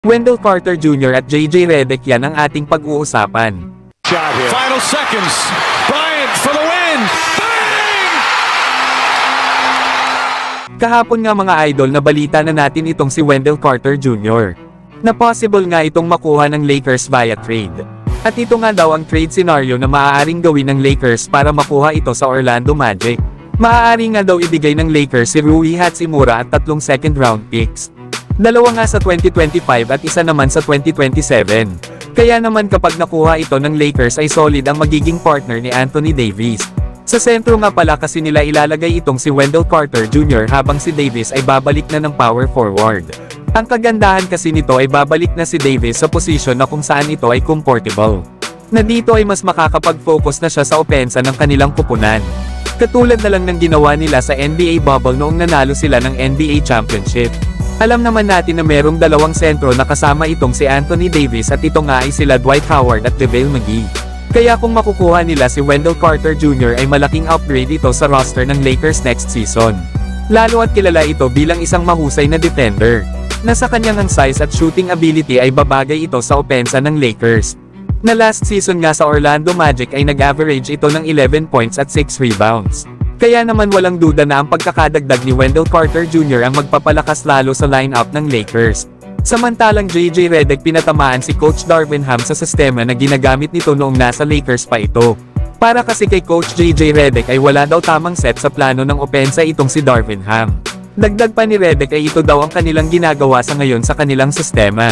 Wendell Carter Jr. at JJ Redick, yan ang ating pag-uusapan. Final seconds. Bryant for the win. Bang! Kahapon nga mga idol, nabalita na natin itong si Wendell Carter Jr. na possible nga itong makuha ng Lakers via trade. At ito nga daw ang trade scenario na maaaring gawin ng Lakers para makuha ito sa Orlando Magic. Maaari nga daw ibigay ng Lakers si Rui Hachimura at 3 second round picks. Dalawa nga sa 2025 at isa naman sa 2027. Kaya naman kapag nakuha ito ng Lakers ay solid ang magiging partner ni Anthony Davis. Sa sentro nga pala kasi nila ilalagay itong si Wendell Carter Jr. habang si Davis ay babalik na ng power forward. Ang kagandahan kasi nito ay babalik na si Davis sa posisyon na kung saan ito ay comfortable. Na dito ay mas makakapag-focus na siya sa opensa ng kanilang kupunan. Katulad na lang ng ginawa nila sa NBA bubble noong nanalo sila ng NBA Championship. Alam naman natin na merong dalawang sentro na kasama itong si Anthony Davis at ito nga ay sila Dwight Howard at JaVale McGee. Kaya kung makukuha nila si Wendell Carter Jr. ay malaking upgrade ito sa roster ng Lakers next season. Lalo at kilala ito bilang isang mahusay na defender. Na sa kanyang size at shooting ability ay babagay ito sa opensa ng Lakers. Na last season nga sa Orlando Magic ay nag-average ito ng 11 points at 6 rebounds. Kaya naman walang duda na ang pagkakadagdag ni Wendell Carter Jr. ang magpapalakas lalo sa lineup ng Lakers. Samantalang JJ Redick, pinatamaan si Coach Darvin Ham sa sistema na ginagamit nito noong nasa Lakers pa ito. Para kasi kay Coach JJ Redick ay wala daw tamang set sa plano ng opensa itong si Darvin Ham. Dagdag pa ni Redick ay ito daw ang kanilang ginagawa sa ngayon sa kanilang sistema.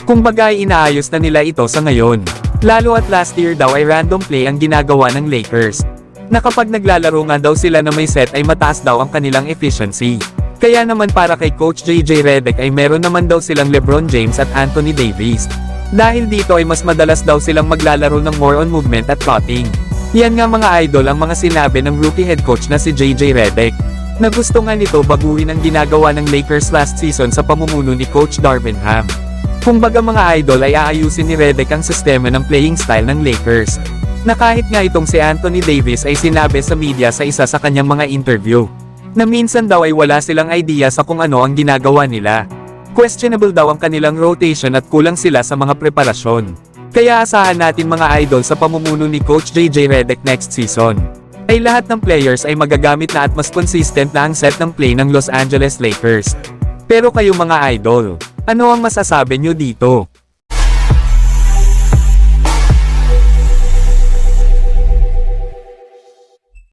Kumbaga ay inaayos na nila ito sa ngayon. Lalo at last year daw ay random play ang ginagawa ng Lakers. Na kapag naglalaro nga daw sila na may set ay mataas daw ang kanilang efficiency. Kaya naman para kay Coach JJ Redick ay meron naman daw silang LeBron James at Anthony Davis. Dahil dito ay mas madalas daw silang maglalaro ng more on movement at cutting. Yan nga mga idol ang mga sinabi ng rookie head coach na si JJ Redick. Na gusto nga nito baguhin ang ginagawa ng Lakers last season sa pamumuno ni Coach Darvin Ham. Kumbaga mga idol ay aayusin ni Redick ang sistema ng playing style ng Lakers. Na kahit nga itong si Anthony Davis ay sinabi sa media sa isa sa kanyang mga interview, na minsan daw ay wala silang idea sa kung ano ang ginagawa nila. Questionable daw ang kanilang rotation at kulang sila sa mga preparasyon. Kaya asahan natin mga idol sa pamumuno ni Coach JJ Redick next season, ay lahat ng players ay magagamit na at mas consistent na ang set ng play ng Los Angeles Lakers. Pero kayo mga idol, ano ang masasabi nyo dito?